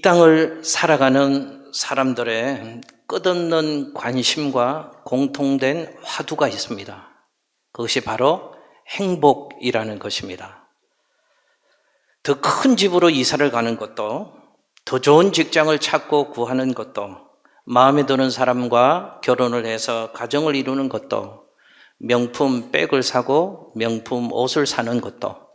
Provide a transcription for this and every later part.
땅을 살아가는 사람들의 끝없는 관심과 공통된 화두가 있습니다. 그것이 바로 행복이라는 것입니다. 더 큰 집으로 이사를 가는 것도, 더 좋은 직장을 찾고 구하는 것도, 마음에 드는 사람과 결혼을 해서 가정을 이루는 것도, 명품 백을 사고 명품 옷을 사는 것도,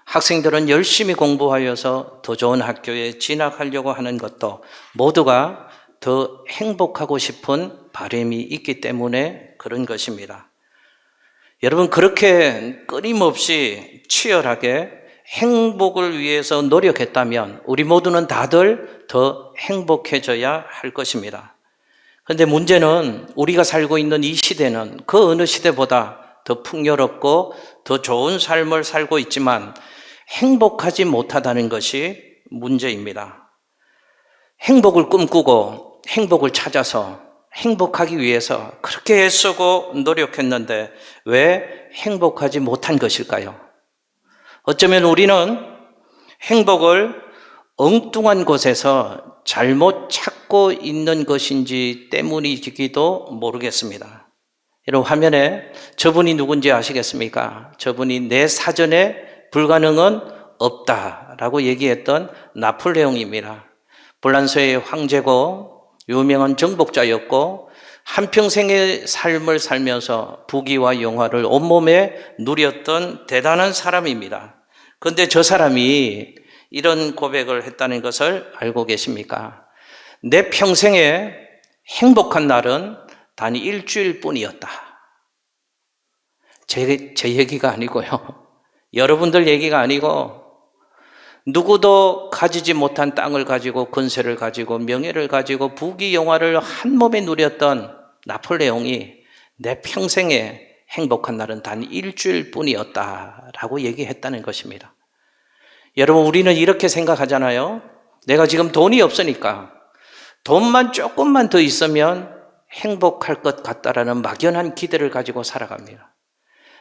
학생들은 열심히 공부하여서 더 좋은 학교에 진학하려고 하는 것도 모두가 더 행복하고 싶은 바람이 있기 때문에 그런 것입니다. 여러분, 그렇게 끊임없이 치열하게 행복을 위해서 노력했다면 우리 모두는 다들 더 행복해져야 할 것입니다. 그런데 문제는 우리가 살고 있는 이 시대는 그 어느 시대보다 더 풍요롭고 더 좋은 삶을 살고 있지만 행복하지 못하다는 것이 문제입니다. 행복을 꿈꾸고 행복을 찾아서 행복하기 위해서 그렇게 애쓰고 노력했는데 왜 행복하지 못한 것일까요? 어쩌면 우리는 행복을 엉뚱한 곳에서 잘못 찾고 있는 것인지 때문이기도 모르겠습니다. 여러분, 화면에 저분이 누군지 아시겠습니까? 저분이 내 사전에 불가능은 없다라고 얘기했던 나폴레옹입니다. 불란서의 황제고 유명한 정복자였고 한평생의 삶을 살면서 부귀와 영화를 온몸에 누렸던 대단한 사람입니다. 그런데 저 사람이 이런 고백을 했다는 것을 알고 계십니까? 내 평생에 행복한 날은 단 일주일 뿐이었다. 제 얘기가 아니고요. 여러분들 얘기가 아니고 누구도 가지지 못한 땅을 가지고 권세를 가지고 명예를 가지고 부귀 영화를 한 몸에 누렸던 나폴레옹이 내 평생에 행복한 날은 단 일주일 뿐이었다라고 얘기했다는 것입니다. 여러분, 우리는 이렇게 생각하잖아요. 내가 지금 돈이 없으니까 돈만 조금만 더 있으면 행복할 것 같다라는 막연한 기대를 가지고 살아갑니다.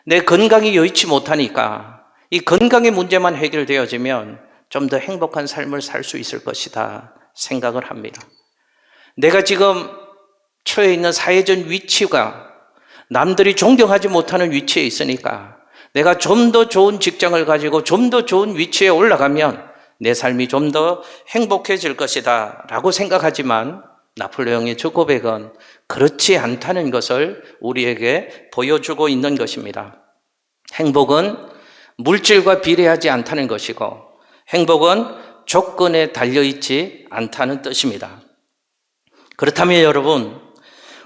내 건강이 여의치 못하니까 이 건강의 문제만 해결되어지면 좀 더 행복한 삶을 살 수 있을 것이다 생각을 합니다. 내가 지금 처해 있는 사회적 위치가 남들이 존경하지 못하는 위치에 있으니까 내가 좀 더 좋은 직장을 가지고 좀 더 좋은 위치에 올라가면 내 삶이 좀 더 행복해질 것이다 라고 생각하지만 나폴레옹의 저 고백은 그렇지 않다는 것을 우리에게 보여주고 있는 것입니다. 행복은 물질과 비례하지 않다는 것이고 행복은 조건에 달려있지 않다는 뜻입니다. 그렇다면 여러분,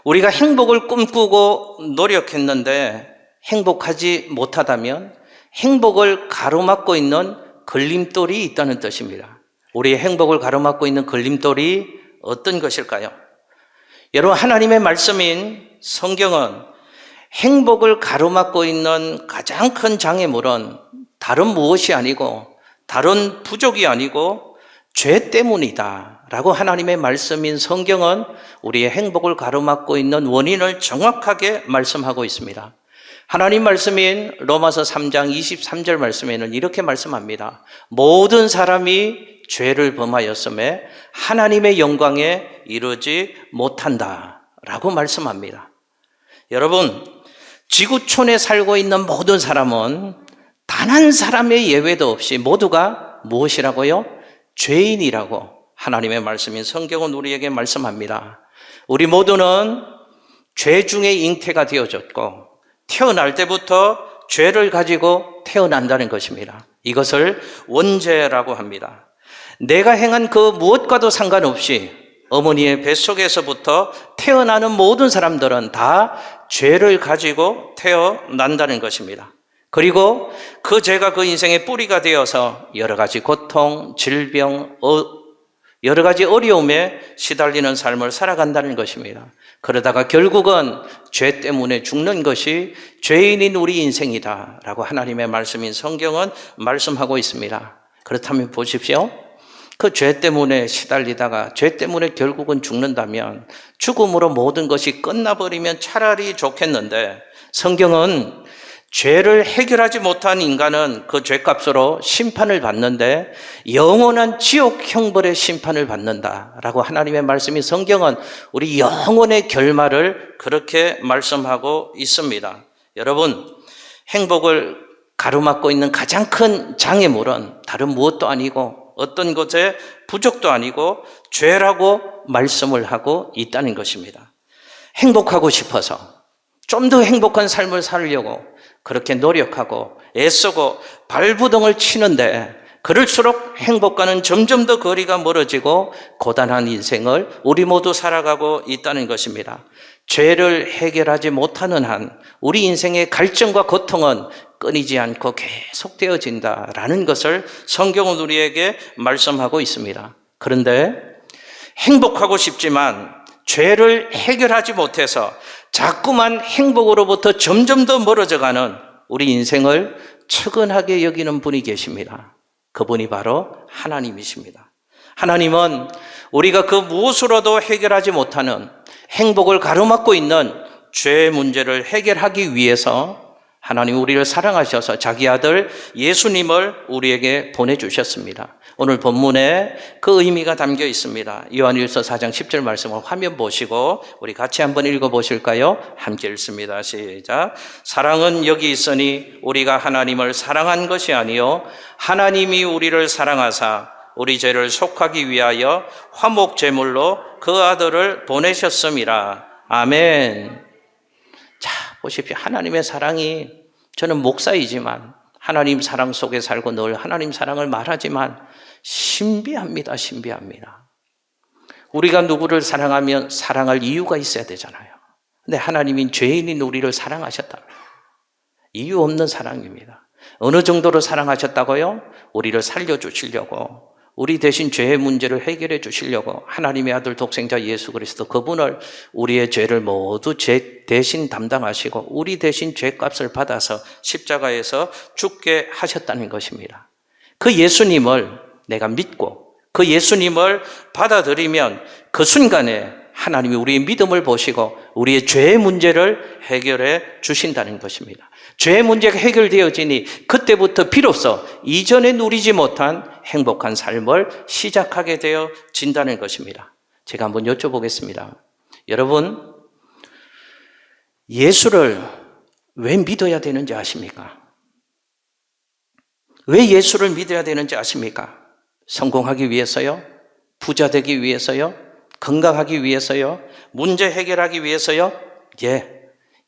우리가 행복을 꿈꾸고 노력했는데 행복하지 못하다면 행복을 가로막고 있는 걸림돌이 있다는 뜻입니다. 우리의 행복을 가로막고 있는 걸림돌이 어떤 것일까요? 여러분, 하나님의 말씀인 성경은 행복을 가로막고 있는 가장 큰 장애물은 다른 무엇이 아니고 다른 부족이 아니고 죄 때문이다 라고 하나님의 말씀인 성경은 우리의 행복을 가로막고 있는 원인을 정확하게 말씀하고 있습니다. 하나님 말씀인 로마서 3장 23절 말씀에는 이렇게 말씀합니다. 모든 사람이 죄를 범하였음에 하나님의 영광에 이르지 못한다 라고 말씀합니다. 여러분, 지구촌에 살고 있는 모든 사람은 단 한 사람의 예외도 없이 모두가 무엇이라고요? 죄인이라고 하나님의 말씀인 성경은 우리에게 말씀합니다. 우리 모두는 죄 중에 잉태가 되어졌고 태어날 때부터 죄를 가지고 태어난다는 것입니다. 이것을 원죄라고 합니다. 내가 행한 그 무엇과도 상관없이 어머니의 뱃속에서부터 태어나는 모든 사람들은 다 죄를 가지고 태어난다는 것입니다. 그리고 그 죄가 그 인생의 뿌리가 되어서 여러 가지 고통, 질병, 여러 가지 어려움에 시달리는 삶을 살아간다는 것입니다. 그러다가 결국은 죄 때문에 죽는 것이 죄인인 우리 인생이다 라고 하나님의 말씀인 성경은 말씀하고 있습니다. 그렇다면 보십시오. 그 죄 때문에 시달리다가 죄 때문에 결국은 죽는다면 죽음으로 모든 것이 끝나버리면 차라리 좋겠는데 성경은 죄를 해결하지 못한 인간은 그 죄값으로 심판을 받는데 영원한 지옥 형벌의 심판을 받는다라고 하나님의 말씀이, 성경은 우리 영혼의 결말을 그렇게 말씀하고 있습니다. 여러분, 행복을 가로막고 있는 가장 큰 장애물은 다른 무엇도 아니고 어떤 것의 부족도 아니고 죄라고 말씀을 하고 있다는 것입니다. 행복하고 싶어서 좀 더 행복한 삶을 살려고 그렇게 노력하고 애쓰고 발부동을 치는데 그럴수록 행복과는 점점 더 거리가 멀어지고 고단한 인생을 우리 모두 살아가고 있다는 것입니다. 죄를 해결하지 못하는 한 우리 인생의 갈증과 고통은 끊이지 않고 계속되어진다라는 것을 성경은 우리에게 말씀하고 있습니다. 그런데 행복하고 싶지만 죄를 해결하지 못해서 자꾸만 행복으로부터 점점 더 멀어져가는 우리 인생을 측은하게 여기는 분이 계십니다. 그분이 바로 하나님이십니다. 하나님은 우리가 그 무엇으로도 해결하지 못하는 행복을 가로막고 있는 죄의 문제를 해결하기 위해서 하나님 우리를 사랑하셔서 자기 아들 예수님을 우리에게 보내주셨습니다. 오늘 본문에 그 의미가 담겨 있습니다. 요한일서 4장 10절 말씀을 화면 보시고 우리 같이 한번 읽어보실까요? 함께 읽습니다. 시작. 사랑은 여기 있으니 우리가 하나님을 사랑한 것이 아니요 하나님이 우리를 사랑하사 우리 죄를 속하기 위하여 화목제물로 그 아들을 보내셨음이라. 아멘. 자, 보십시오. 하나님의 사랑이, 저는 목사이지만 하나님 사랑 속에 살고 늘 하나님 사랑을 말하지만 신비합니다. 신비합니다. 우리가 누구를 사랑하면 사랑할 이유가 있어야 되잖아요. 근데 하나님인 죄인인 우리를 사랑하셨다. 이유 없는 사랑입니다. 어느 정도로 사랑하셨다고요? 우리를 살려주시려고, 우리 대신 죄의 문제를 해결해 주시려고 하나님의 아들 독생자 예수 그리스도, 그분을, 우리의 죄를 모두 죄 대신 담당하시고 우리 대신 죄값을 받아서 십자가에서 죽게 하셨다는 것입니다. 그 예수님을 내가 믿고 그 예수님을 받아들이면 그 순간에 하나님이 우리의 믿음을 보시고 우리의 죄의 문제를 해결해 주신다는 것입니다. 죄의 문제가 해결되어지니 그때부터 비로소 이전에 누리지 못한 행복한 삶을 시작하게 되어진다는 것입니다. 제가 한번 여쭤보겠습니다. 여러분, 예수를 왜 믿어야 되는지 아십니까? 왜 예수를 믿어야 되는지 아십니까? 성공하기 위해서요? 부자 되기 위해서요? 건강하기 위해서요? 문제 해결하기 위해서요? 예,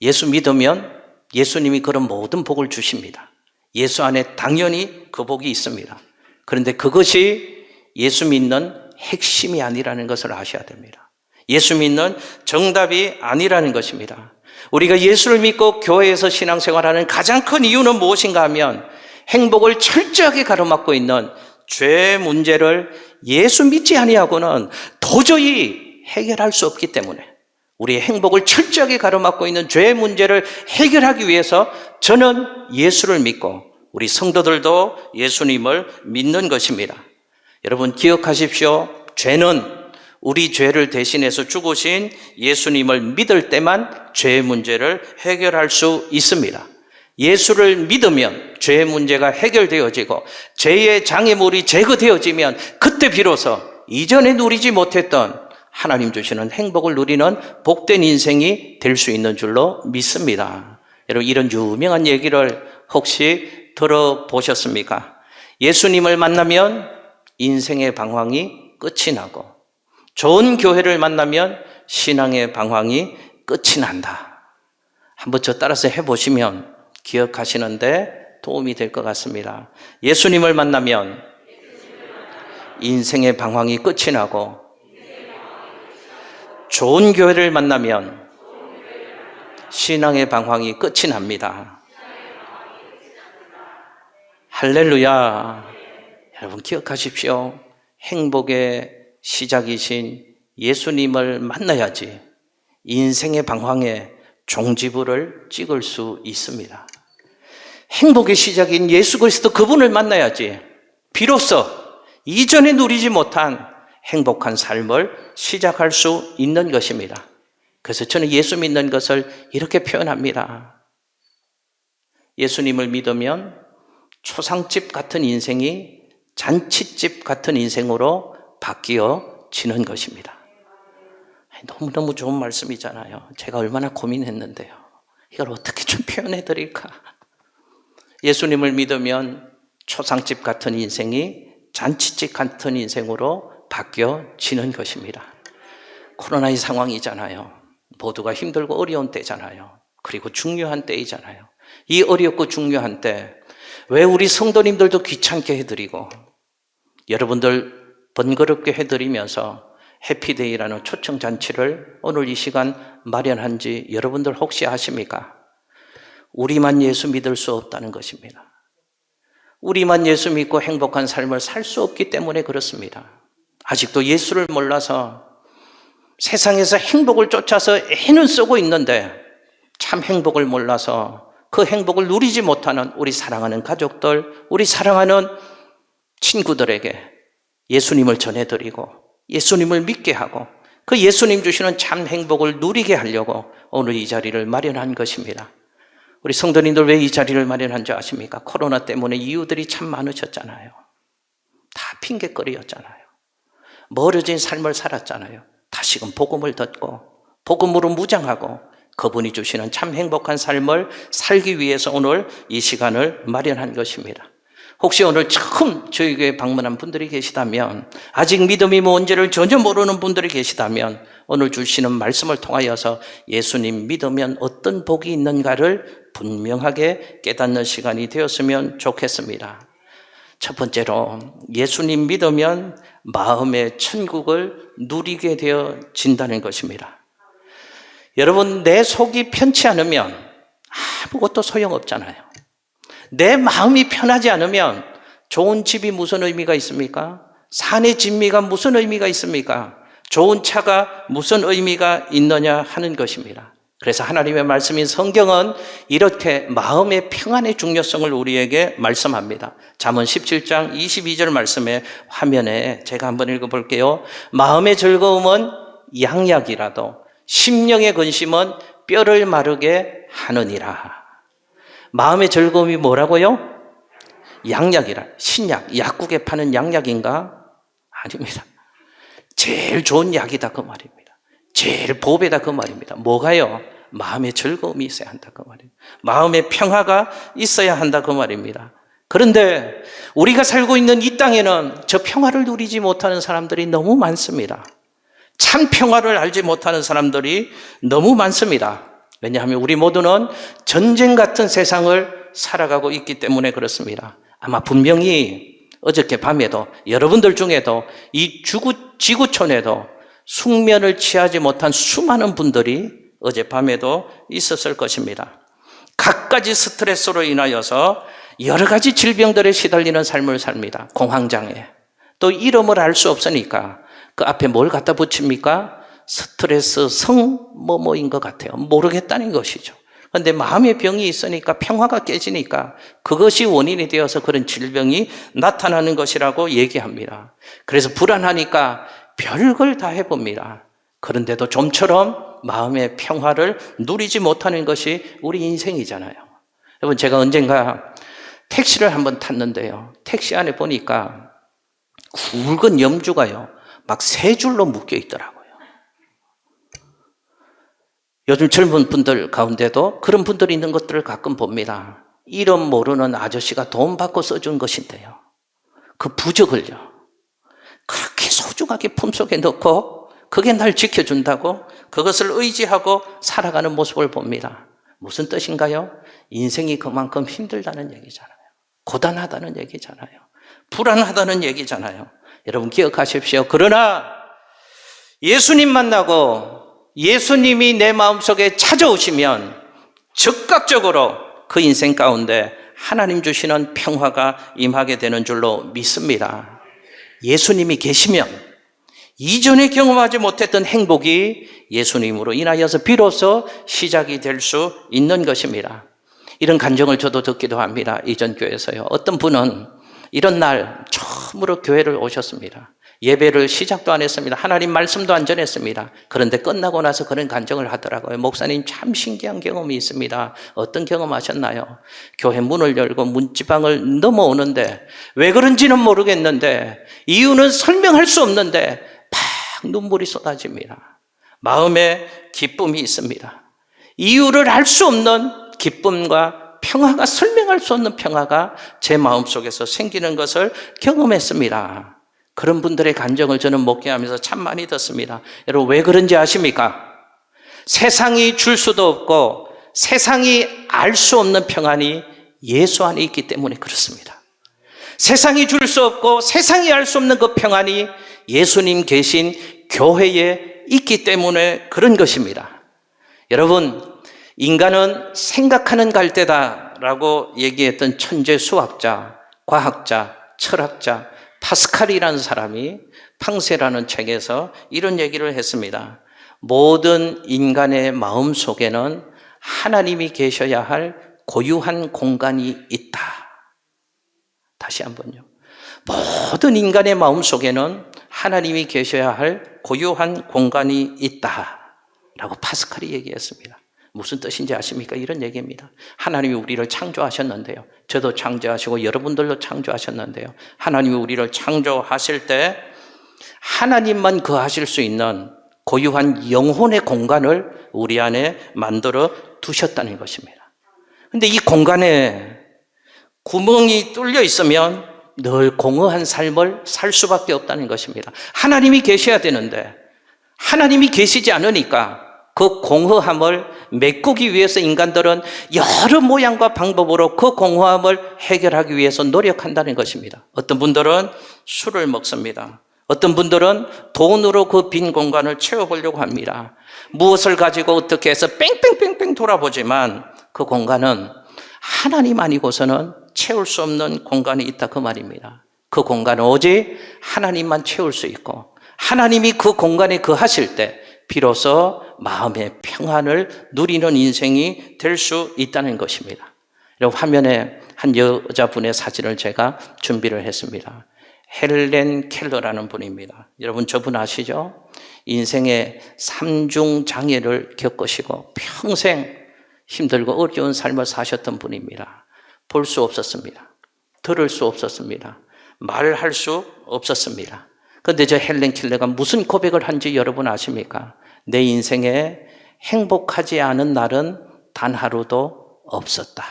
예수 믿으면 예수님이 그런 모든 복을 주십니다. 예수 안에 당연히 그 복이 있습니다. 그런데 그것이 예수 믿는 핵심이 아니라는 것을 아셔야 됩니다. 예수 믿는 정답이 아니라는 것입니다. 우리가 예수를 믿고 교회에서 신앙생활하는 가장 큰 이유는 무엇인가 하면 행복을 철저하게 가로막고 있는 죄 문제를 예수 믿지 아니하고는 도저히 해결할 수 없기 때문에, 우리의 행복을 철저하게 가로막고 있는 죄의 문제를 해결하기 위해서 저는 예수를 믿고 우리 성도들도 예수님을 믿는 것입니다. 여러분 기억하십시오. 죄는 우리 죄를 대신해서 죽으신 예수님을 믿을 때만 죄의 문제를 해결할 수 있습니다. 예수를 믿으면 죄의 문제가 해결되어지고 죄의 장애물이 제거되어지면 그때 비로소 이전에 누리지 못했던 하나님 주시는 행복을 누리는 복된 인생이 될 수 있는 줄로 믿습니다. 여러분, 이런 유명한 얘기를 혹시 들어보셨습니까? 예수님을 만나면 인생의 방황이 끝이 나고 좋은 교회를 만나면 신앙의 방황이 끝이 난다. 한번 저 따라서 해보시면 기억하시는데 도움이 될 것 같습니다. 예수님을 만나면 인생의 방황이 끝이 나고 좋은 교회를 만나면 신앙의 방황이 끝이 납니다. 할렐루야. 여러분 기억하십시오. 행복의 시작이신 예수님을 만나야지 인생의 방황에 종지부를 찍을 수 있습니다. 행복의 시작인 예수 그리스도, 그분을 만나야지 비로소 이전에 누리지 못한 행복한 삶을 시작할 수 있는 것입니다. 그래서 저는 예수 믿는 것을 이렇게 표현합니다. 예수님을 믿으면 초상집 같은 인생이 잔치집 같은 인생으로 바뀌어지는 것입니다. 너무너무 좋은 말씀이잖아요. 제가 얼마나 고민했는데요. 이걸 어떻게 좀 표현해 드릴까? 예수님을 믿으면 초상집 같은 인생이 잔치집 같은 인생으로 바뀌어지는 것입니다. 코로나의 상황이잖아요. 모두가 힘들고 어려운 때잖아요. 그리고 중요한 때이잖아요. 이 어렵고 중요한 때 왜 우리 성도님들도 귀찮게 해드리고 여러분들 번거롭게 해드리면서 해피데이라는 초청잔치를 오늘 이 시간 마련한지 여러분들 혹시 아십니까? 우리만 예수 믿을 수 없다는 것입니다. 우리만 예수 믿고 행복한 삶을 살 수 없기 때문에 그렇습니다. 아직도 예수를 몰라서 세상에서 행복을 쫓아서 애는 쓰고 있는데 참 행복을 몰라서 그 행복을 누리지 못하는 우리 사랑하는 가족들, 우리 사랑하는 친구들에게 예수님을 전해드리고 예수님을 믿게 하고 그 예수님 주시는 참 행복을 누리게 하려고 오늘 이 자리를 마련한 것입니다. 우리 성도님들 왜 이 자리를 마련한 줄 아십니까? 코로나 때문에 이유들이 참 많으셨잖아요. 다 핑계거리였잖아요. 멀어진 삶을 살았잖아요. 다시금 복음을 듣고 복음으로 무장하고 그분이 주시는 참 행복한 삶을 살기 위해서 오늘 이 시간을 마련한 것입니다. 혹시 오늘 처음 저희 교회 방문한 분들이 계시다면, 아직 믿음이 뭔지를 전혀 모르는 분들이 계시다면 오늘 주시는 말씀을 통하여서 예수님 믿으면 어떤 복이 있는가를 분명하게 깨닫는 시간이 되었으면 좋겠습니다. 첫 번째로 예수님 믿으면 마음의 천국을 누리게 되어진다는 것입니다. 여러분, 내 속이 편치 않으면 아무것도 소용없잖아요. 내 마음이 편하지 않으면 좋은 집이 무슨 의미가 있습니까? 산의 진미가 무슨 의미가 있습니까? 좋은 차가 무슨 의미가 있느냐 하는 것입니다. 그래서 하나님의 말씀인 성경은 이렇게 마음의 평안의 중요성을 우리에게 말씀합니다. 잠언 17장 22절 말씀에 화면에 제가 한번 읽어볼게요. 마음의 즐거움은 양약이라도 심령의 근심은 뼈를 마르게 하느니라. 마음의 즐거움이 뭐라고요? 양약이라. 신약, 약국에 파는 양약인가? 아닙니다. 제일 좋은 약이다 그 말입니다. 제일 보배다 그 말입니다. 뭐가요? 마음의 즐거움이 있어야 한다 그 말입니다. 마음의 평화가 있어야 한다 그 말입니다. 그런데 우리가 살고 있는 이 땅에는 저 평화를 누리지 못하는 사람들이 너무 많습니다. 참 평화를 알지 못하는 사람들이 너무 많습니다. 왜냐하면 우리 모두는 전쟁 같은 세상을 살아가고 있기 때문에 그렇습니다. 아마 분명히 어저께 밤에도 여러분들 중에도 이 지구촌에도 숙면을 취하지 못한 수많은 분들이 어젯밤에도 있었을 것입니다. 갖가지 스트레스로 인하여서 여러 가지 질병들에 시달리는 삶을 삽니다. 공황장애. 또 이름을 알 수 없으니까 그 앞에 뭘 갖다 붙입니까? 스트레스 뭐인 것 같아요. 모르겠다는 것이죠. 그런데 마음의 병이 있으니까 평화가 깨지니까 그것이 원인이 되어서 그런 질병이 나타나는 것이라고 얘기합니다. 그래서 불안하니까 별걸 다 해봅니다. 그런데도 좀처럼 마음의 평화를 누리지 못하는 것이 우리 인생이잖아요. 여러분, 제가 언젠가 택시를 한번 탔는데요. 택시 안에 보니까 굵은 염주가요, 막 세 줄로 묶여 있더라고요. 요즘 젊은 분들 가운데도 그런 분들이 있는 것들을 가끔 봅니다. 이름 모르는 아저씨가 돈 받고 써준 것인데요, 그 부적을요 그렇게 소중하게 품속에 넣고 그게 날 지켜준다고 그것을 의지하고 살아가는 모습을 봅니다. 무슨 뜻인가요? 인생이 그만큼 힘들다는 얘기잖아요. 고단하다는 얘기잖아요. 불안하다는 얘기잖아요. 여러분 기억하십시오. 그러나 예수님 만나고 예수님이 내 마음속에 찾아오시면 즉각적으로 그 인생 가운데 하나님 주시는 평화가 임하게 되는 줄로 믿습니다. 예수님이 계시면 이전에 경험하지 못했던 행복이 예수님으로 인하여서 비로소 시작이 될 수 있는 것입니다. 이런 간증을 저도 듣기도 합니다. 이전 교회에서요. 어떤 분은 이런 날 처음으로 교회를 오셨습니다. 예배를 시작도 안 했습니다. 하나님 말씀도 안 전했습니다. 그런데 끝나고 나서 그런 간증을 하더라고요. 목사님 참 신기한 경험이 있습니다. 어떤 경험하셨나요? 교회 문을 열고 문지방을 넘어오는데 왜 그런지는 모르겠는데 이유는 설명할 수 없는데 팍 눈물이 쏟아집니다. 마음에 기쁨이 있습니다. 이유를 알 수 없는 기쁨과 평화가, 설명할 수 없는 평화가 제 마음속에서 생기는 것을 경험했습니다. 그런 분들의 간증을 저는 목회하면서 참 많이 듣습니다. 여러분 왜 그런지 아십니까? 세상이 줄 수도 없고 세상이 알 수 없는 평안이 예수 안에 있기 때문에 그렇습니다. 세상이 줄 수 없고 세상이 알 수 없는 그 평안이 예수님 계신 교회에 있기 때문에 그런 것입니다. 여러분, 인간은 생각하는 갈대다라고 얘기했던 천재 수학자, 과학자, 철학자 파스칼이라는 사람이 팡세라는 책에서 이런 얘기를 했습니다. 모든 인간의 마음 속에는 하나님이 계셔야 할 고유한 공간이 있다. 다시 한번요. 모든 인간의 마음 속에는 하나님이 계셔야 할 고유한 공간이 있다. 라고 파스칼이 얘기했습니다. 무슨 뜻인지 아십니까? 이런 얘기입니다. 하나님이 우리를 창조하셨는데요. 저도 창조하시고 여러분들도 창조하셨는데요. 하나님이 우리를 창조하실 때 하나님만 거하실 수 있는 고유한 영혼의 공간을 우리 안에 만들어 두셨다는 것입니다. 그런데 이 공간에 구멍이 뚫려 있으면 늘 공허한 삶을 살 수밖에 없다는 것입니다. 하나님이 계셔야 되는데 하나님이 계시지 않으니까 그 공허함을 메꾸기 위해서 인간들은 여러 모양과 방법으로 그 공허함을 해결하기 위해서 노력한다는 것입니다. 어떤 분들은 술을 먹습니다. 어떤 분들은 돈으로 그 빈 공간을 채워보려고 합니다. 무엇을 가지고 어떻게 해서 뺑뺑뺑뺑 돌아보지만 그 공간은 하나님 아니고서는 채울 수 없는 공간이 있다 그 말입니다. 그 공간은 오직 하나님만 채울 수 있고 하나님이 그 공간에 거하실 때 비로소 마음의 평안을 누리는 인생이 될 수 있다는 것입니다. 여러분 화면에 한 여자분의 사진을 제가 준비를 했습니다. 헬렌 켈러라는 분입니다. 여러분 저분 아시죠? 인생의 3중 장애를 겪으시고 평생 힘들고 어려운 삶을 사셨던 분입니다. 볼 수 없었습니다. 들을 수 없었습니다. 말할 수 없었습니다. 그런데 저 헬렌 켈러가 무슨 고백을 한지 여러분 아십니까? 내 인생에 행복하지 않은 날은 단 하루도 없었다.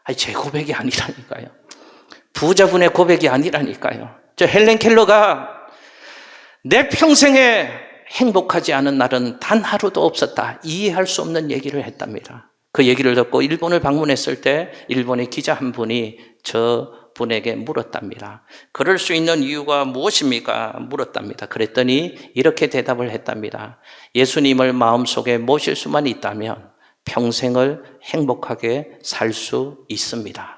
아니, 제 고백이 아니라니까요. 부자분의 고백이 아니라니까요. 저 헬렌 켈러가 내 평생에 행복하지 않은 날은 단 하루도 없었다. 이해할 수 없는 얘기를 했답니다. 그 얘기를 듣고 일본을 방문했을 때 일본의 기자 한 분이 저 분에게 물었답니다. 그럴 수 있는 이유가 무엇입니까? 물었답니다. 그랬더니 이렇게 대답을 했답니다. 예수님을 마음속에 모실 수만 있다면 평생을 행복하게 살 수 있습니다.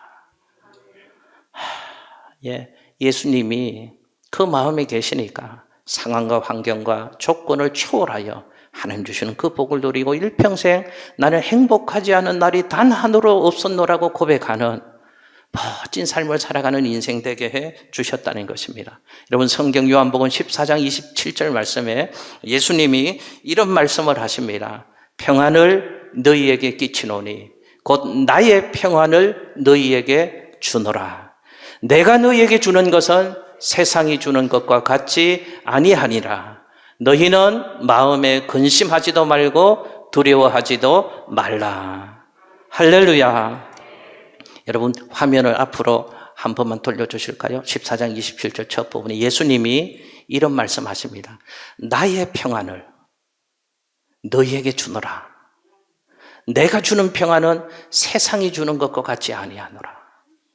예수님이 그 마음에 계시니까 상황과 환경과 조건을 초월하여 하나님 주시는 그 복을 누리고 일평생 나는 행복하지 않은 날이 단 하루도 없었노라고 고백하는 멋진 삶을 살아가는 인생 되게 해 주셨다는 것입니다. 여러분 성경 요한복음 14장 27절 말씀에 예수님이 이런 말씀을 하십니다. 평안을 너희에게 끼치노니 곧 나의 평안을 너희에게 주노라. 내가 너희에게 주는 것은 세상이 주는 것과 같이 아니하니라. 너희는 마음에 근심하지도 말고 두려워하지도 말라. 할렐루야. 여러분 화면을 앞으로 한 번만 돌려주실까요? 14장 27절 첫 부분에 예수님이 이런 말씀하십니다. 나의 평안을 너희에게 주노라. 내가 주는 평안은 세상이 주는 것과 같지 아니하노라.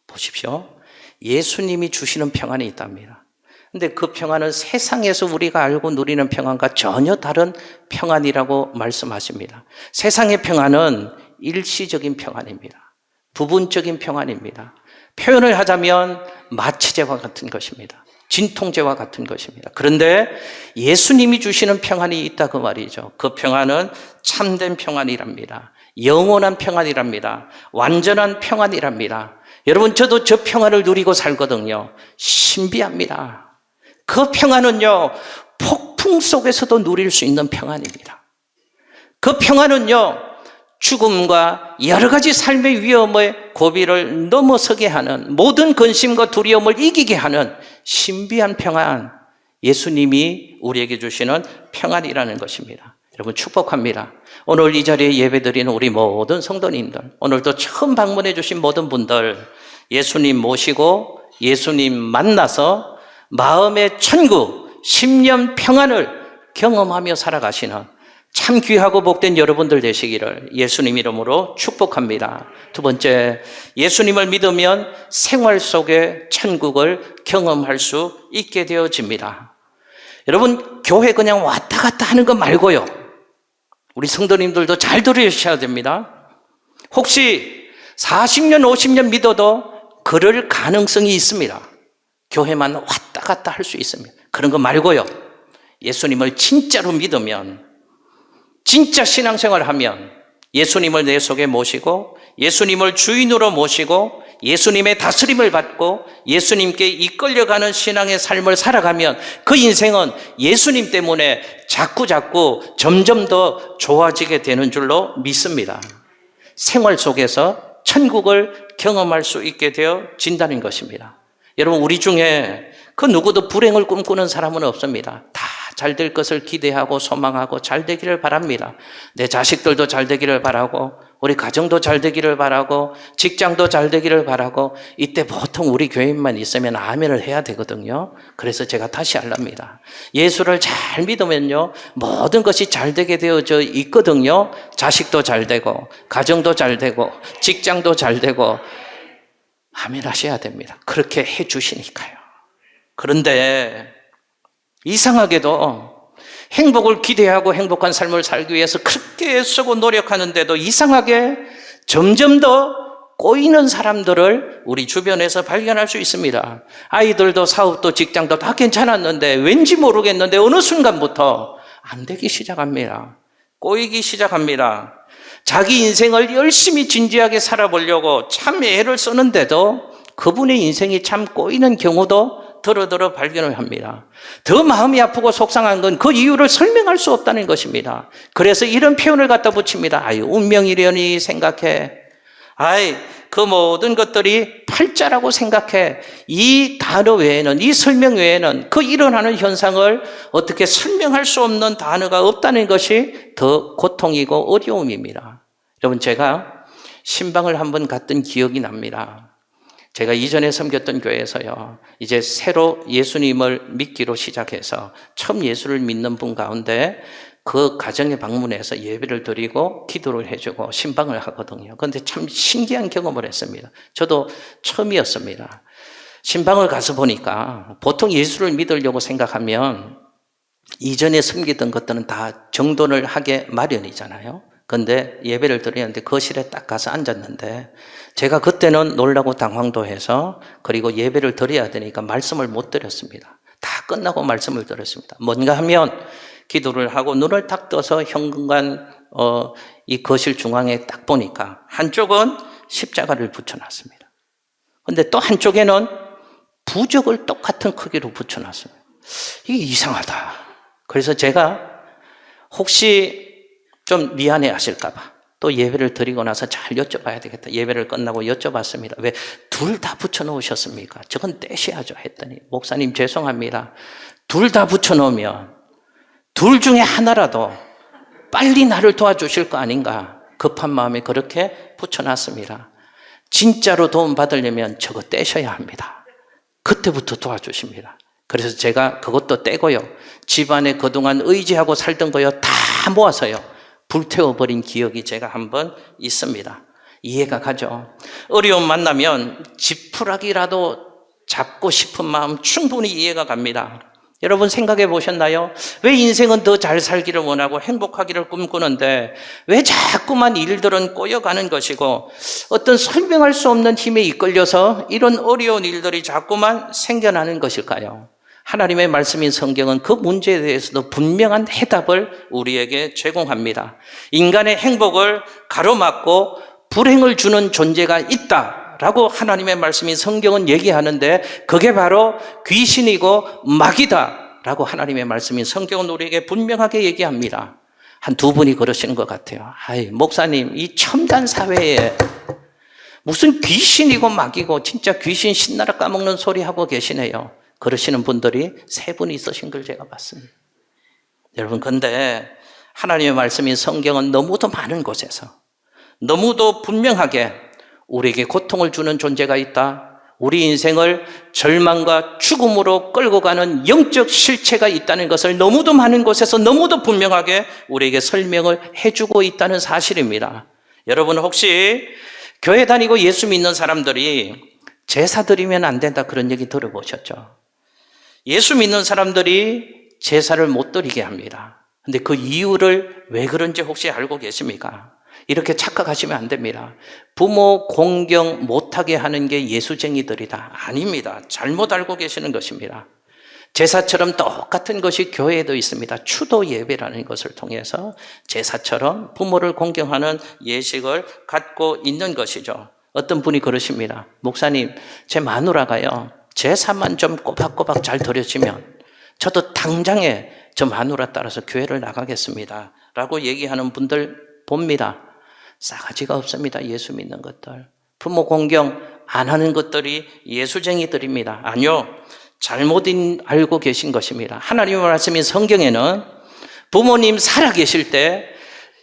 보십시오. 예수님이 주시는 평안이 있답니다. 근데 그 평안은 세상에서 우리가 알고 누리는 평안과 전혀 다른 평안이라고 말씀하십니다. 세상의 평안은 일시적인 평안입니다. 부분적인 평안입니다. 표현을 하자면 마취제와 같은 것입니다. 진통제와 같은 것입니다. 그런데 예수님이 주시는 평안이 있다 그 말이죠. 그 평안은 참된 평안이랍니다. 영원한 평안이랍니다. 완전한 평안이랍니다. 여러분 저도 저 평안을 누리고 살거든요. 신비합니다. 그 평안은요, 폭풍 속에서도 누릴 수 있는 평안입니다. 그 평안은요, 죽음과 여러 가지 삶의 위험의 고비를 넘어서게 하는, 모든 근심과 두려움을 이기게 하는 신비한 평안, 예수님이 우리에게 주시는 평안이라는 것입니다. 여러분 축복합니다. 오늘 이 자리에 예배드리는 우리 모든 성도님들, 오늘도 처음 방문해 주신 모든 분들, 예수님 모시고 예수님 만나서 마음의 천국, 심령 평안을 경험하며 살아가시는 참 귀하고 복된 여러분들 되시기를 예수님 이름으로 축복합니다. 두 번째, 예수님을 믿으면 생활 속에 천국을 경험할 수 있게 되어집니다. 여러분, 교회 그냥 왔다 갔다 하는 거 말고요, 우리 성도님들도 잘 들으셔야 됩니다. 혹시 40년, 50년 믿어도 그럴 가능성이 있습니다. 교회만 왔다 갔다 할 수 있습니다. 그런 거 말고요, 예수님을 진짜로 믿으면, 진짜 신앙생활을 하면 예수님을 내 속에 모시고 예수님을 주인으로 모시고 예수님의 다스림을 받고 예수님께 이끌려가는 신앙의 삶을 살아가면 그 인생은 예수님 때문에 자꾸 점점 더 좋아지게 되는 줄로 믿습니다. 생활 속에서 천국을 경험할 수 있게 되어진다는 것입니다. 여러분, 우리 중에 그 누구도 불행을 꿈꾸는 사람은 없습니다. 다 잘 될 것을 기대하고 소망하고 잘 되기를 바랍니다. 내 자식들도 잘 되기를 바라고, 우리 가정도 잘 되기를 바라고, 직장도 잘 되기를 바라고, 이때 보통 우리 교인만 있으면 아멘을 해야 되거든요. 그래서 제가 다시 하랍니다. 예수를 잘 믿으면요, 모든 것이 잘 되게 되어져 있거든요. 자식도 잘 되고, 가정도 잘 되고, 직장도 잘 되고, 아멘 하셔야 됩니다. 그렇게 해 주시니까요. 그런데 이상하게도 행복을 기대하고 행복한 삶을 살기 위해서 그렇게 애쓰고 노력하는데도 이상하게 점점 더 꼬이는 사람들을 우리 주변에서 발견할 수 있습니다. 아이들도 사업도 직장도 다 괜찮았는데 왠지 모르겠는데 어느 순간부터 안 되기 시작합니다. 꼬이기 시작합니다. 자기 인생을 열심히 진지하게 살아보려고 참 애를 쓰는데도 그분의 인생이 참 꼬이는 경우도 더러 발견을 합니다. 더 마음이 아프고 속상한 건 그 이유를 설명할 수 없다는 것입니다. 그래서 이런 표현을 갖다 붙입니다. 아유, 운명이려니 생각해. 아이, 그 모든 것들이 팔자라고 생각해. 이 단어 외에는, 이 설명 외에는 그 일어나는 현상을 어떻게 설명할 수 없는 단어가 없다는 것이 더 고통이고 어려움입니다. 여러분, 제가 신방을 한번 갔던 기억이 납니다. 제가 이전에 섬겼던 교회에서요, 이제 새로 예수님을 믿기로 시작해서 처음 예수를 믿는 분 가운데 그 가정에 방문해서 예배를 드리고 기도를 해주고 신방을 하거든요. 그런데 참 신기한 경험을 했습니다. 저도 처음이었습니다. 신방을 가서 보니까 보통 예수를 믿으려고 생각하면 이전에 섬기던 것들은 다 정돈을 하게 마련이잖아요. 그런데 예배를 드리는데 거실에 딱 가서 앉았는데 제가 그때는 놀라고 당황도 해서, 그리고 예배를 드려야 되니까 말씀을 못 드렸습니다. 다 끝나고 말씀을 드렸습니다. 뭔가 하면 기도를 하고 눈을 딱 떠서 현관 이 거실 중앙에 딱 보니까 한쪽은 십자가를 붙여놨습니다. 그런데 또 한쪽에는 부적을 똑같은 크기로 붙여놨습니다. 이게 이상하다. 그래서 제가 혹시 좀 미안해 하실까봐 또 예배를 드리고 나서 잘 여쭤봐야 되겠다. 예배를 끝나고 여쭤봤습니다. 왜 둘 다 붙여놓으셨습니까? 저건 떼셔야죠 했더니, 목사님 죄송합니다. 둘 다 붙여놓으면 둘 중에 하나라도 빨리 나를 도와주실 거 아닌가, 급한 마음에 그렇게 붙여놨습니다. 진짜로 도움 받으려면 저거 떼셔야 합니다. 그때부터 도와주십니다. 그래서 제가 그것도 떼고요, 집안에 그동안 의지하고 살던 거요 다 모아서요 불태워버린 기억이 제가 한번 있습니다. 이해가 가죠? 어려움 만나면 지푸라기라도 잡고 싶은 마음 충분히 이해가 갑니다. 여러분 생각해 보셨나요? 왜 인생은 더 잘 살기를 원하고 행복하기를 꿈꾸는데 왜 자꾸만 일들은 꼬여가는 것이고 어떤 설명할 수 없는 힘에 이끌려서 이런 어려운 일들이 자꾸만 생겨나는 것일까요? 하나님의 말씀인 성경은 그 문제에 대해서도 분명한 해답을 우리에게 제공합니다. 인간의 행복을 가로막고 불행을 주는 존재가 라고 하나님의 말씀이 성경은 얘기하는데 그게 바로 귀신이고 마귀다 라고 하나님의 말씀이 성경은 우리에게 분명하게 얘기합니다. 한 두 분이 그러시는 것 같아요. 목사님, 이 첨단 사회에 무슨 귀신이고 마귀고 진짜 귀신 신나라 까먹는 소리 하고 계시네요. 그러시는 분들이 세 분이 있으신 걸 제가 봤습니다. 여러분, 근데 하나님의 말씀인 성경은 너무도 많은 곳에서 너무도 분명하게 우리에게 고통을 주는 존재가 있다. 우리 인생을 절망과 죽음으로 끌고 가는 영적 실체가 있다는 것을 너무도 많은 곳에서 너무도 분명하게 우리에게 설명을 해주고 있다는 사실입니다. 여러분, 혹시 교회 다니고 예수 믿는 사람들이 제사 드리면 안 된다 그런 얘기 들어보셨죠? 예수 믿는 사람들이 제사를 못 드리게 합니다. 근데 그 이유를 왜 그런지 혹시 알고 계십니까? 이렇게 착각하시면 안 됩니다. 부모 공경 못하게 하는 게 예수쟁이들이다. 아닙니다. 잘못 알고 계시는 것입니다. 제사처럼 똑같은 것이 교회에도 있습니다. 추도 예배라는 것을 통해서 제사처럼 부모를 공경하는 예식을 갖고 있는 것이죠. 어떤 분이 그러십니다. 목사님, 제 마누라가요, 제사만 좀 꼬박꼬박 잘 드려지면 저도 당장에 저 마누라 따라서 교회를 나가겠습니다 라고 얘기하는 분들 봅니다. 싸가지가 없습니다. 예수 믿는 것들. 부모 공경 안 하는 것들이 예수쟁이들입니다. 아니요, 잘못 알고 계신 것입니다. 하나님의 말씀인 성경에는 부모님 살아계실 때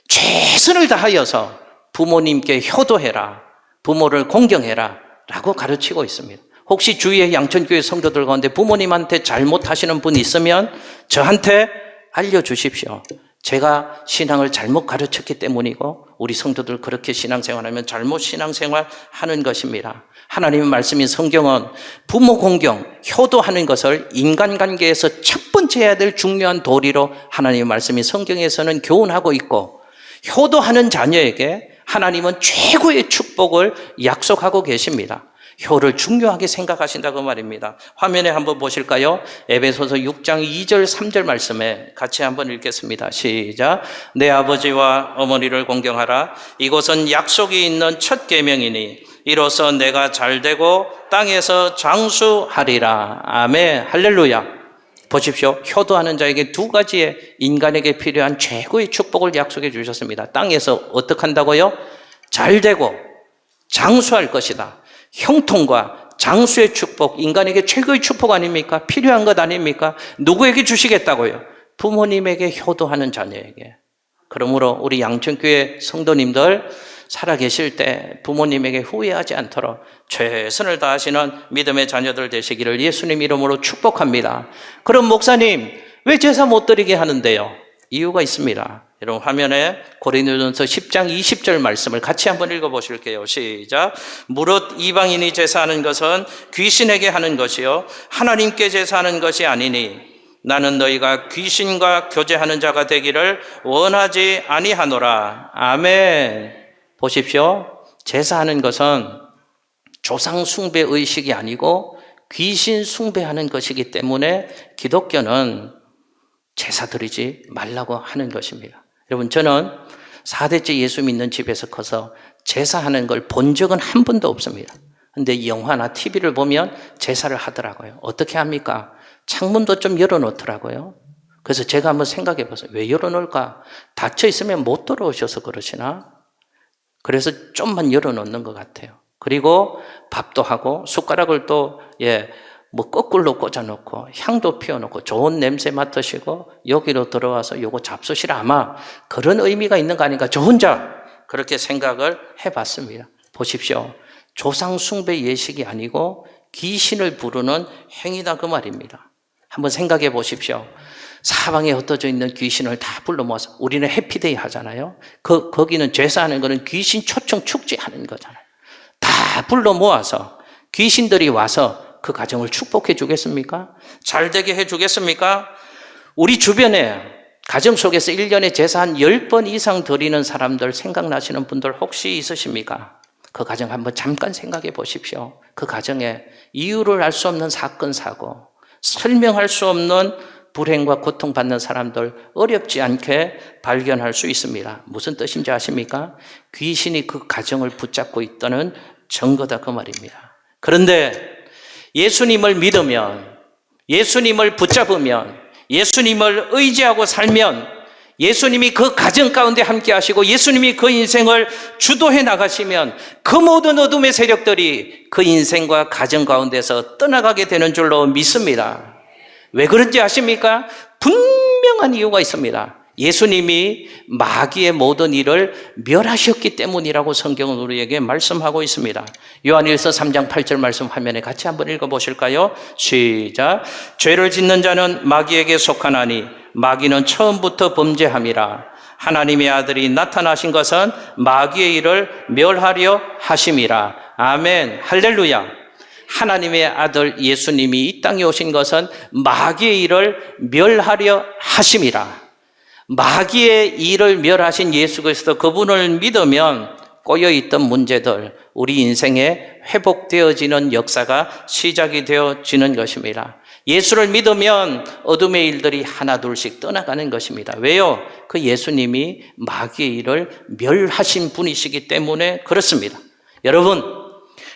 최선을 다하여서 부모님께 효도해라, 부모를 공경해라 라고 가르치고 있습니다. 혹시 주위의 양천교회 성도들 가운데 부모님한테 잘못하시는 분이 있으면 저한테 알려주십시오. 제가 신앙을 잘못 가르쳤기 때문이고 우리 성도들 그렇게 신앙생활하면 잘못 신앙생활 하는 것입니다. 하나님의 말씀인 성경은 부모 공경, 효도하는 것을 인간관계에서 첫 번째 해야 될 중요한 도리로 하나님의 말씀인 성경에서는 교훈하고 있고, 효도하는 자녀에게 하나님은 최고의 축복을 약속하고 계십니다. 효를 중요하게 생각하신다고 말입니다. 화면에 한번 보실까요? 에베소서 6장 2절 3절 말씀에 같이 한번 읽겠습니다. 시작. 내 아버지와 어머니를 공경하라. 이곳은 약속이 있는 첫 계명이니 이로써 내가 잘되고 땅에서 장수하리라. 아멘. 할렐루야. 보십시오. 효도하는 자에게 두 가지의 인간에게 필요한 최고의 축복을 약속해 주셨습니다. 땅에서 어떻게 한다고요? 잘되고 장수할 것이다. 형통과 장수의 축복, 인간에게 최고의 축복 아닙니까? 필요한 것 아닙니까? 누구에게 주시겠다고요? 부모님에게 효도하는 자녀에게. 그러므로 우리 양천교회 성도님들 살아계실 때 부모님에게 후회하지 않도록 최선을 다하시는 믿음의 자녀들 되시기를 예수님 이름으로 축복합니다. 그럼 목사님, 왜 제사 못 드리게 하는데요? 이유가 있습니다. 여러분, 화면에 고린도전서 10장 20절 말씀을 같이 한번 읽어보실게요. 시작. 무릇 이방인이 제사하는 것은 귀신에게 하는 것이요 하나님께 제사하는 것이 아니니 나는 너희가 귀신과 교제하는 자가 되기를 원하지 아니하노라. 아멘. 보십시오. 제사하는 것은 조상 숭배 의식이 아니고 귀신 숭배하는 것이기 때문에 기독교는 제사 드리지 말라고 하는 것입니다. 여러분, 저는 4대째 예수 믿는 집에서 커서 제사하는 걸 본 적은 한 번도 없습니다. 근데 영화나 TV를 보면 제사를 하더라고요. 어떻게 합니까? 창문도 좀 열어놓더라고요. 그래서 제가 한번 생각해 보세요. 왜 열어놓을까? 닫혀 있으면 못 들어오셔서 그러시나? 그래서 좀만 열어놓는 것 같아요. 그리고 밥도 하고 숟가락을 또 거꾸로 꽂아놓고 향도 피워놓고 좋은 냄새 맡으시고 여기로 들어와서 요거 잡수시라, 아마 그런 의미가 있는 거 아닌가, 저 혼자 그렇게 생각을 해봤습니다. 보십시오. 조상 숭배 예식이 아니고 귀신을 부르는 행위다 그 말입니다. 한번 생각해 보십시오. 사방에 흩어져 있는 귀신을 다 불러 모아서, 우리는 해피데이 하잖아요. 거기는 제사하는 거는 귀신 초청 축제하는 거잖아요. 다 불러 모아서 귀신들이 와서 그 가정을 축복해 주겠습니까? 잘 되게 해 주겠습니까? 우리 주변에 가정 속에서 1년에 제사 한 10번 이상 드리는 사람들 생각나시는 분들 혹시 있으십니까? 그 가정 한번 잠깐 생각해 보십시오. 그 가정에 이유를 알 수 없는 사건, 사고, 설명할 수 없는 불행과 고통받는 사람들 어렵지 않게 발견할 수 있습니다. 무슨 뜻인지 아십니까? 귀신이 그 가정을 붙잡고 있다는 증거다 그 말입니다. 그런데 예수님을 믿으면, 예수님을 붙잡으면, 예수님을 의지하고 살면 예수님이 그 가정 가운데 함께 하시고 예수님이 그 인생을 주도해 나가시면 그 모든 어둠의 세력들이 그 인생과 가정 가운데서 떠나가게 되는 줄로 믿습니다. 왜 그런지 아십니까? 분명한 이유가 있습니다. 예수님이 마귀의 모든 일을 멸하셨기 때문이라고 성경은 우리에게 말씀하고 있습니다. 요한일서 3장 8절 말씀 화면에 같이 한번 읽어보실까요? 시작. 죄를 짓는 자는 마귀에게 속하나니 마귀는 처음부터 범죄함이라. 하나님의 아들이 나타나신 것은 마귀의 일을 멸하려 하심이라. 아멘. 할렐루야. 하나님의 아들 예수님이 이 땅에 오신 것은 마귀의 일을 멸하려 하심이라. 마귀의 일을 멸하신 예수 그리스도 그분을 믿으면 꼬여있던 문제들, 우리 인생에 회복되어지는 역사가 시작이 되어지는 것입니다. 예수를 믿으면 어둠의 일들이 하나 둘씩 떠나가는 것입니다. 왜요? 그 예수님이 마귀의 일을 멸하신 분이시기 때문에 그렇습니다. 여러분,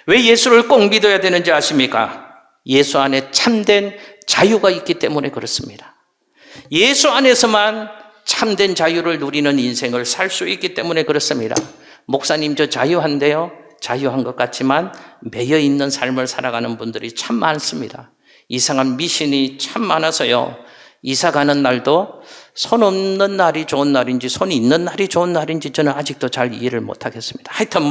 왜 예수를 꼭 믿어야 되는지 아십니까? 예수 안에 참된 자유가 있기 때문에 그렇습니다. 예수 안에서만 참된 자유를 누리는 인생을 살 수 있기 때문에 그렇습니다. 목사님 저 자유한데요? 자유한 것 같지만 매여 있는 삶을 살아가는 분들이 참 많습니다. 이상한 미신이 참 많아서요. 이사 가는 날도 손 없는 날이 좋은 날인지 손이 있는 날이 좋은 날인지 저는 아직도 잘 이해를 못 하겠습니다. 하여튼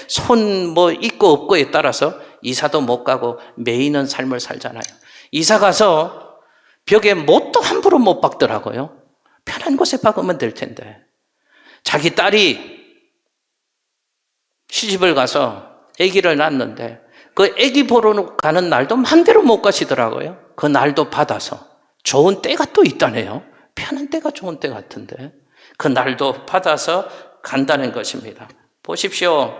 손 있고 없고에 따라서 이사도 못 가고 매이는 삶을 살잖아요. 이사 가서 벽에 못도 함부로 못 박더라고요. 편한 곳에 박으면 될 텐데. 자기 딸이 시집을 가서 아기를 낳았는데 그 아기 보러 가는 날도 맘대로 못 가시더라고요. 그 날도 받아서. 좋은 때가 또 있다네요. 편한 때가 좋은 때 같은데. 그 날도 받아서 간다는 것입니다. 보십시오.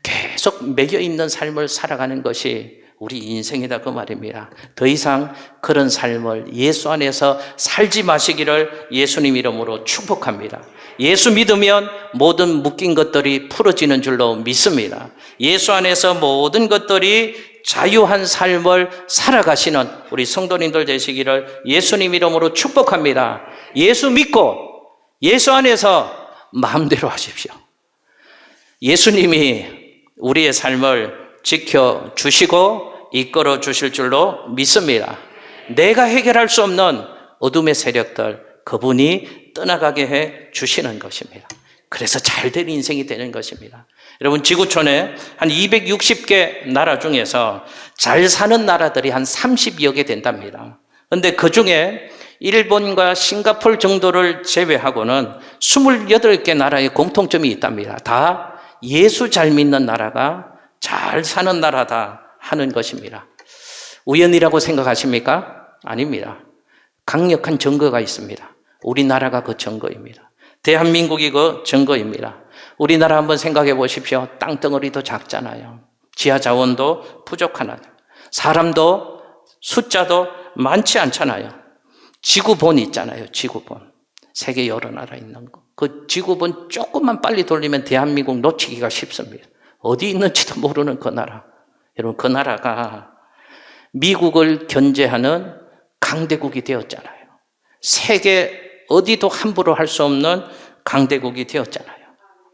계속 매여 있는 삶을 살아가는 것이 우리 인생이다 그 말입니다. 더 이상 그런 삶을 예수 안에서 살지 마시기를 예수님 이름으로 축복합니다. 예수 믿으면 모든 묶인 것들이 풀어지는 줄로 믿습니다. 예수 안에서 모든 것들이 자유한 삶을 살아가시는 우리 성도님들 되시기를 예수님 이름으로 축복합니다. 예수 믿고 예수 안에서 마음대로 하십시오. 예수님이 우리의 삶을 지켜주시고 이끌어 주실 줄로 믿습니다. 내가 해결할 수 없는 어둠의 세력들, 그분이 떠나가게 해 주시는 것입니다. 그래서 잘된 인생이 되는 것입니다. 여러분, 지구촌에 한 260개 나라 중에서 잘 사는 나라들이 한 30여 개 된답니다. 그런데 그 중에 일본과 싱가포르 정도를 제외하고는 28개 나라의 공통점이 있답니다. 다 예수 잘 믿는 나라가 잘 사는 나라다 하는 것입니다. 우연이라고 생각하십니까? 아닙니다. 강력한 증거가 있습니다. 우리나라가 그 증거입니다. 대한민국이 그 증거입니다. 우리나라 한번 생각해 보십시오. 땅덩어리도 작잖아요. 지하 자원도 부족하나요? 사람도 숫자도 많지 않잖아요. 지구본 있잖아요. 지구본. 세계 여러 나라 있는 거. 그 지구본 조금만 빨리 돌리면 대한민국 놓치기가 쉽습니다. 어디 있는지도 모르는 그 나라. 여러분, 그 나라가 미국을 견제하는 강대국이 되었잖아요. 세계 어디도 함부로 할 수 없는 강대국이 되었잖아요.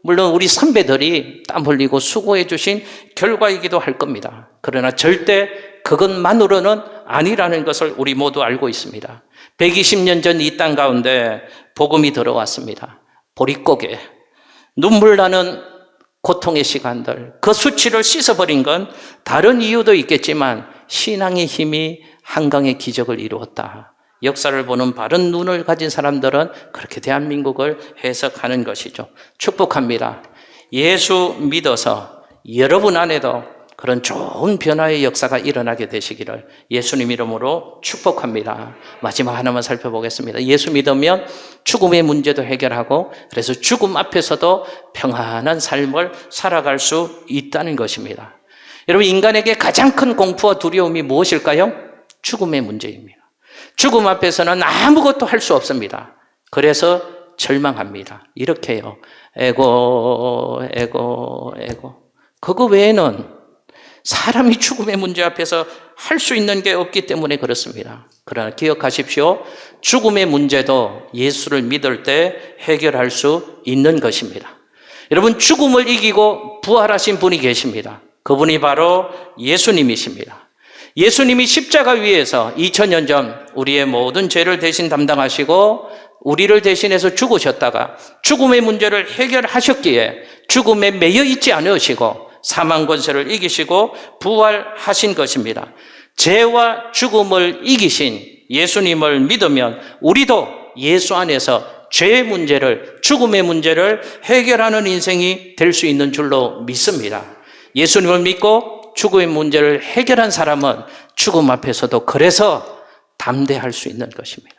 물론 우리 선배들이 땀 흘리고 수고해 주신 결과이기도 할 겁니다. 그러나 절대 그것만으로는 아니라는 것을 우리 모두 알고 있습니다. 120년 전 이 땅 가운데 복음이 들어왔습니다. 보릿고개, 눈물 나는 고통의 시간들, 그 수치를 씻어버린 건 다른 이유도 있겠지만 신앙의 힘이 한강의 기적을 이루었다. 역사를 보는 바른 눈을 가진 사람들은 그렇게 대한민국을 해석하는 것이죠. 축복합니다. 예수 믿어서 여러분 안에도 그런 좋은 변화의 역사가 일어나게 되시기를 예수님 이름으로 축복합니다. 마지막 하나만 살펴보겠습니다. 예수 믿으면 죽음의 문제도 해결하고 그래서 죽음 앞에서도 평안한 삶을 살아갈 수 있다는 것입니다. 여러분, 인간에게 가장 큰 공포와 두려움이 무엇일까요? 죽음의 문제입니다. 죽음 앞에서는 아무것도 할 수 없습니다. 그래서 절망합니다. 이렇게요. 에고. 그거 외에는 사람이 죽음의 문제 앞에서 할 수 있는 게 없기 때문에 그렇습니다. 그러나 기억하십시오. 죽음의 문제도 예수를 믿을 때 해결할 수 있는 것입니다. 여러분, 죽음을 이기고 부활하신 분이 계십니다. 그분이 바로 예수님이십니다. 예수님이 십자가 위에서 2000년 전 우리의 모든 죄를 대신 담당하시고 우리를 대신해서 죽으셨다가 죽음의 문제를 해결하셨기에 죽음에 매여 있지 않으시고 사망 권세를 이기시고 부활하신 것입니다. 죄와 죽음을 이기신 예수님을 믿으면 우리도 예수 안에서 죄의 문제를, 죽음의 문제를 해결하는 인생이 될 수 있는 줄로 믿습니다. 예수님을 믿고 죽음의 문제를 해결한 사람은 죽음 앞에서도 그래서 담대할 수 있는 것입니다.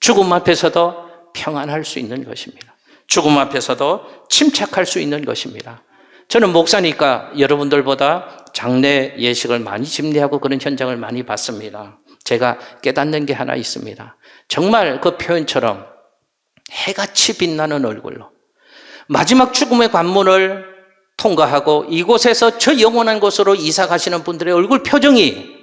죽음 앞에서도 평안할 수 있는 것입니다. 죽음 앞에서도 침착할 수 있는 것입니다. 저는 목사니까 여러분들보다 장례 예식을 많이 집례하고 그런 현장을 많이 봤습니다. 제가 깨닫는 게 하나 있습니다. 정말 그 표현처럼 해같이 빛나는 얼굴로 마지막 죽음의 관문을 통과하고 이곳에서 저 영원한 곳으로 이사 가시는 분들의 얼굴 표정이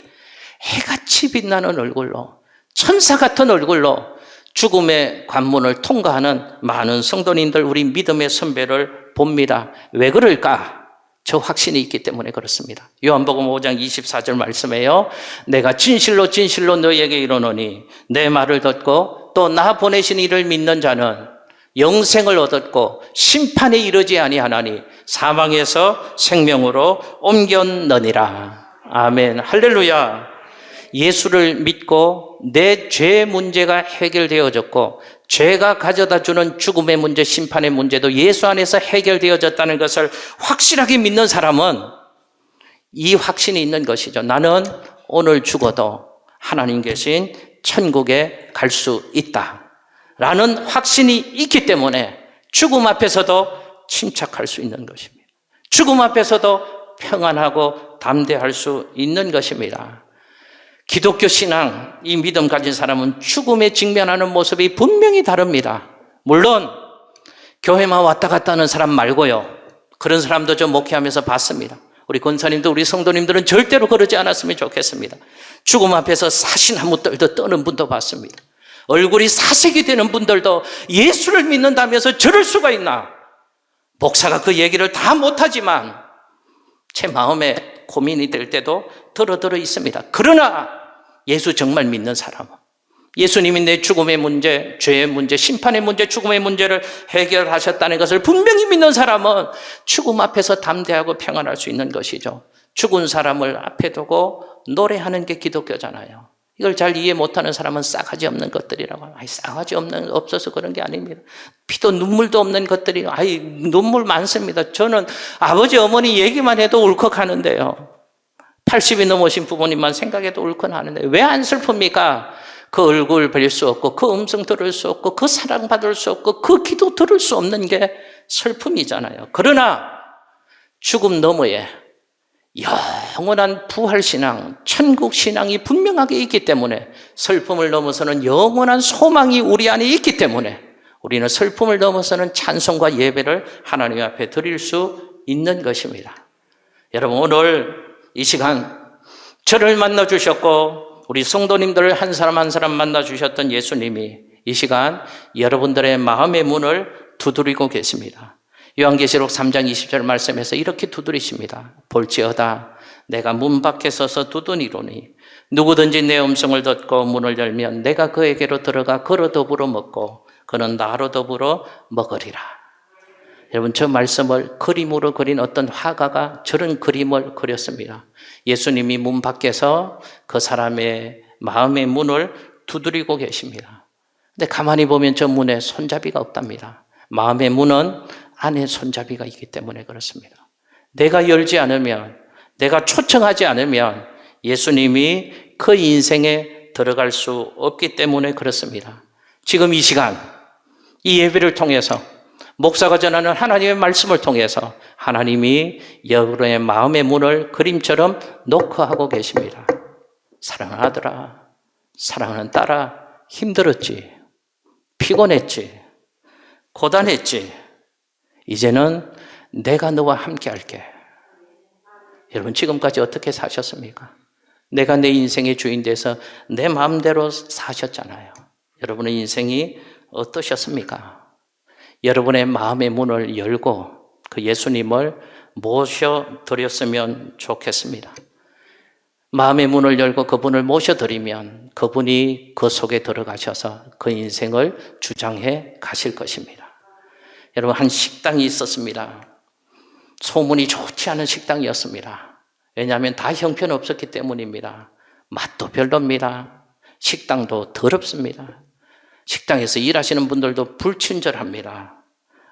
해같이 빛나는 얼굴로, 천사 같은 얼굴로 죽음의 관문을 통과하는 많은 성도님들, 우리 믿음의 선배를 봅니다. 왜 그럴까? 저 확신이 있기 때문에 그렇습니다. 요한복음 5장 24절 말씀에요. 내가 진실로 진실로 너희에게 이르노니 내 말을 듣고 또 나 보내신 이를 믿는 자는 영생을 얻었고 심판에 이르지 아니하나니 사망에서 생명으로 옮겼느니라. 아멘. 할렐루야. 예수를 믿고 내 죄 문제가 해결되어졌고 죄가 가져다 주는 죽음의 문제, 심판의 문제도 예수 안에서 해결되어졌다는 것을 확실하게 믿는 사람은 이 확신이 있는 것이죠. 나는 오늘 죽어도 하나님 계신 천국에 갈 수 있다 라는 확신이 있기 때문에 죽음 앞에서도 침착할 수 있는 것입니다. 죽음 앞에서도 평안하고 담대할 수 있는 것입니다. 기독교 신앙, 이 믿음 가진 사람은 죽음에 직면하는 모습이 분명히 다릅니다. 물론 교회만 왔다 갔다 하는 사람 말고요. 그런 사람도 좀 목회하면서 봤습니다. 우리 권사님도 우리 성도님들은 절대로 그러지 않았으면 좋겠습니다. 죽음 앞에서 사시나무 떨듯 떠는 분도 봤습니다. 얼굴이 사색이 되는 분들도 예수를 믿는다면서 저럴 수가 있나? 목사가 그 얘기를 다 못하지만 제 마음에 고민이 될 때도 들어 있습니다. 그러나 예수 정말 믿는 사람은, 예수님이 내 죽음의 문제, 죄의 문제, 심판의 문제, 죽음의 문제를 해결하셨다는 것을 분명히 믿는 사람은 죽음 앞에서 담대하고 평안할 수 있는 것이죠. 죽은 사람을 앞에 두고 노래하는 게 기독교잖아요. 이걸 잘 이해 못하는 사람은 싸가지 없는 것들이라고 하면, 싸가지 없어서 그런 게 아닙니다. 피도 눈물도 없는 것들이, 눈물 많습니다. 저는 아버지, 어머니 얘기만 해도 울컥하는데요. 80이 넘으신 부모님만 생각해도 울컥하는데 왜 안 슬픕니까? 그 얼굴 뵐 수 없고, 그 음성 들을 수 없고, 그 사랑받을 수 없고, 그 기도 들을 수 없는 게 슬픔이잖아요. 그러나 죽음 너머에 영원한 부활신앙, 천국신앙이 분명하게 있기 때문에, 슬픔을 넘어서는 영원한 소망이 우리 안에 있기 때문에 우리는 슬픔을 넘어서는 찬송과 예배를 하나님 앞에 드릴 수 있는 것입니다. 여러분, 오늘 이 시간 저를 만나주셨고 우리 성도님들을 한 사람 한 사람 만나주셨던 예수님이 이 시간 여러분들의 마음의 문을 두드리고 계십니다. 요한계시록 3장 20절 말씀에서 이렇게 두드리십니다. 볼지어다 내가 문 밖에 서서 두드리노니 누구든지 내 음성을 듣고 문을 열면 내가 그에게로 들어가 그로 더불어 먹고 그는 나로 더불어 먹으리라. 여러분, 저 말씀을 그림으로 그린 어떤 화가가 저런 그림을 그렸습니다. 예수님이 문 밖에서 그 사람의 마음의 문을 두드리고 계십니다. 근데 가만히 보면 저 문에 손잡이가 없답니다. 마음의 문은 안에 손잡이가 있기 때문에 그렇습니다. 내가 열지 않으면, 내가 초청하지 않으면 예수님이 그 인생에 들어갈 수 없기 때문에 그렇습니다. 지금 이 시간, 이 예배를 통해서, 목사가 전하는 하나님의 말씀을 통해서 하나님이 여러분의 마음의 문을 그림처럼 노크하고 계십니다. 사랑하는 아들아, 사랑하는 딸아, 힘들었지, 피곤했지, 고단했지, 이제는 내가 너와 함께 할게. 여러분 지금까지 어떻게 사셨습니까? 내가 내 인생의 주인 돼서 내 마음대로 사셨잖아요. 여러분의 인생이 어떠셨습니까? 여러분의 마음의 문을 열고 그 예수님을 모셔드렸으면 좋겠습니다. 마음의 문을 열고 그분을 모셔드리면 그분이 그 속에 들어가셔서 그 인생을 주장해 가실 것입니다. 여러분, 한 식당이 있었습니다. 소문이 좋지 않은 식당이었습니다. 왜냐하면 다 형편없었기 때문입니다. 맛도 별로입니다. 식당도 더럽습니다. 식당에서 일하시는 분들도 불친절합니다.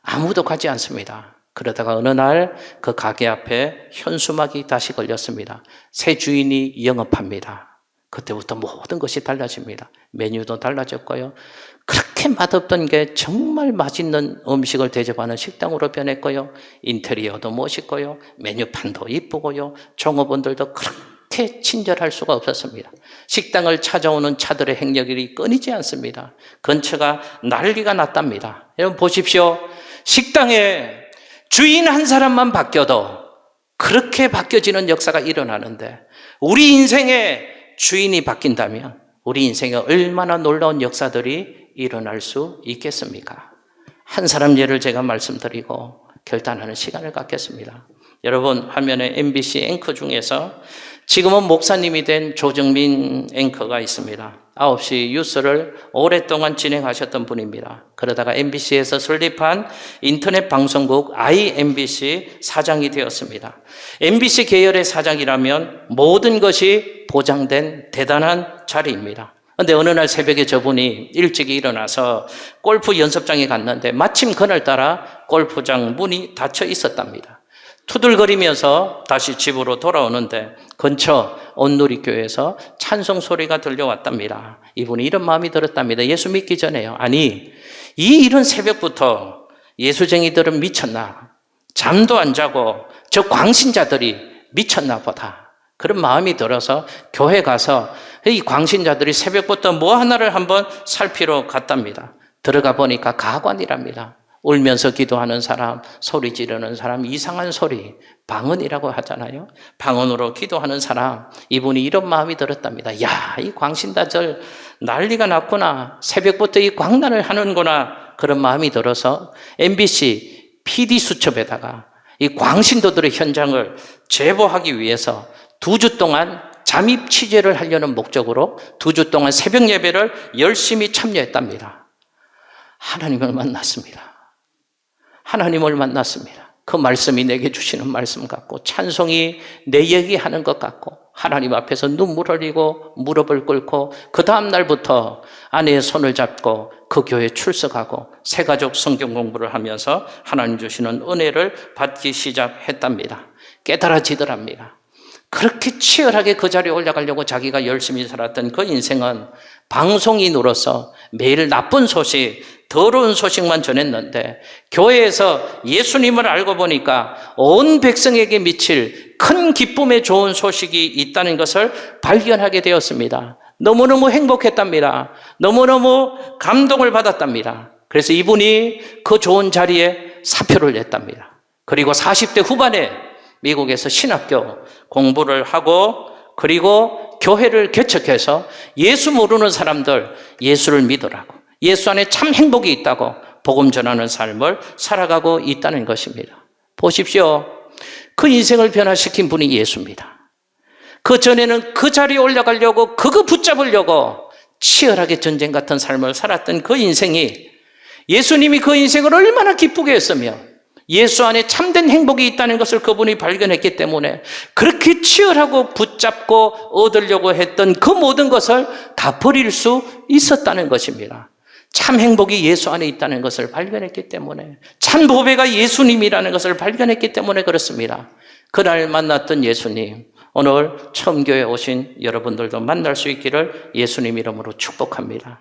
아무도 가지 않습니다. 그러다가 어느 날 그 가게 앞에 현수막이 다시 걸렸습니다. 새 주인이 영업합니다. 그때부터 모든 것이 달라집니다. 메뉴도 달라졌고요. 그렇게 맛없던 게 정말 맛있는 음식을 대접하는 식당으로 변했고요. 인테리어도 멋있고요. 메뉴판도 이쁘고요. 종업원들도 그렇게 친절할 수가 없었습니다. 식당을 찾아오는 차들의 행렬이 끊이지 않습니다. 근처가 난리가 났답니다. 여러분 보십시오. 식당에 주인 한 사람만 바뀌어도 그렇게 바뀌어지는 역사가 일어나는데 우리 인생의 주인이 바뀐다면 우리 인생에 얼마나 놀라운 역사들이 일어날 수 있겠습니까? 한 사람 예를 제가 말씀드리고 결단하는 시간을 갖겠습니다. 여러분 화면에 MBC 앵커 중에서 지금은 목사님이 된 조정민 앵커가 있습니다. 9시 뉴스를 오랫동안 진행하셨던 분입니다. 그러다가 MBC에서 설립한 인터넷 방송국 IMBC 사장이 되었습니다. MBC 계열의 사장이라면 모든 것이 보장된 대단한 자리입니다. 그런데 어느 날 새벽에 저분이 일찍이 일어나서 골프 연습장에 갔는데 마침 그날따라 골프장 문이 닫혀 있었답니다. 투덜거리면서 다시 집으로 돌아오는데 근처 온누리교회에서 찬송 소리가 들려왔답니다. 이분이 이런 마음이 들었답니다. 예수 믿기 전에요. 아니, 이 이른 새벽부터 예수쟁이들은 미쳤나? 잠도 안 자고 저 광신자들이 미쳤나 보다. 그런 마음이 들어서 교회 가서 이 광신자들이 새벽부터 뭐 하나를 한번 살피러 갔답니다. 들어가 보니까 가관이랍니다. 울면서 기도하는 사람, 소리 지르는 사람, 이상한 소리, 방언이라고 하잖아요. 방언으로 기도하는 사람, 이분이 이런 마음이 들었답니다. 야, 이 광신다들 난리가 났구나. 새벽부터 이 광란을 하는구나. 그런 마음이 들어서 MBC PD 수첩에다가 이 광신도들의 현장을 제보하기 위해서 2주 동안 잠입 취재를 하려는 목적으로 2주 동안 새벽 예배를 열심히 참여했답니다. 하나님을 만났습니다. 하나님을 만났습니다. 그 말씀이 내게 주시는 말씀 같고 찬송이 내 얘기하는 것 같고 하나님 앞에서 눈물 흘리고 무릎을 꿇고 그 다음 날부터 아내의 손을 잡고 그 교회에 출석하고 새가족 성경 공부를 하면서 하나님 주시는 은혜를 받기 시작했답니다. 깨달아지더랍니다. 그렇게 치열하게 그 자리에 올라가려고 자기가 열심히 살았던 그 인생은 방송인으로서 매일 나쁜 소식, 더러운 소식만 전했는데 교회에서 예수님을 알고 보니까 온 백성에게 미칠 큰 기쁨의 좋은 소식이 있다는 것을 발견하게 되었습니다. 너무너무 행복했답니다. 너무너무 감동을 받았답니다. 그래서 이분이 그 좋은 자리에 사표를 냈답니다. 그리고 40대 후반에 미국에서 신학교 공부를 하고 그리고 교회를 개척해서 예수 모르는 사람들 예수를 믿으라고 예수 안에 참 행복이 있다고 복음 전하는 삶을 살아가고 있다는 것입니다. 보십시오. 그 인생을 변화시킨 분이 예수입니다. 그 전에는 그 자리에 올라가려고 그거 붙잡으려고 치열하게 전쟁 같은 삶을 살았던 그 인생이 예수님이 그 인생을 얼마나 기쁘게 했으며 예수 안에 참된 행복이 있다는 것을 그분이 발견했기 때문에 그렇게 치열하고 붙잡고 얻으려고 했던 그 모든 것을 다 버릴 수 있었다는 것입니다. 참 행복이 예수 안에 있다는 것을 발견했기 때문에 참 보배가 예수님이라는 것을 발견했기 때문에 그렇습니다. 그날 만났던 예수님, 오늘 처음 교회에 오신 여러분들도 만날 수 있기를 예수님 이름으로 축복합니다.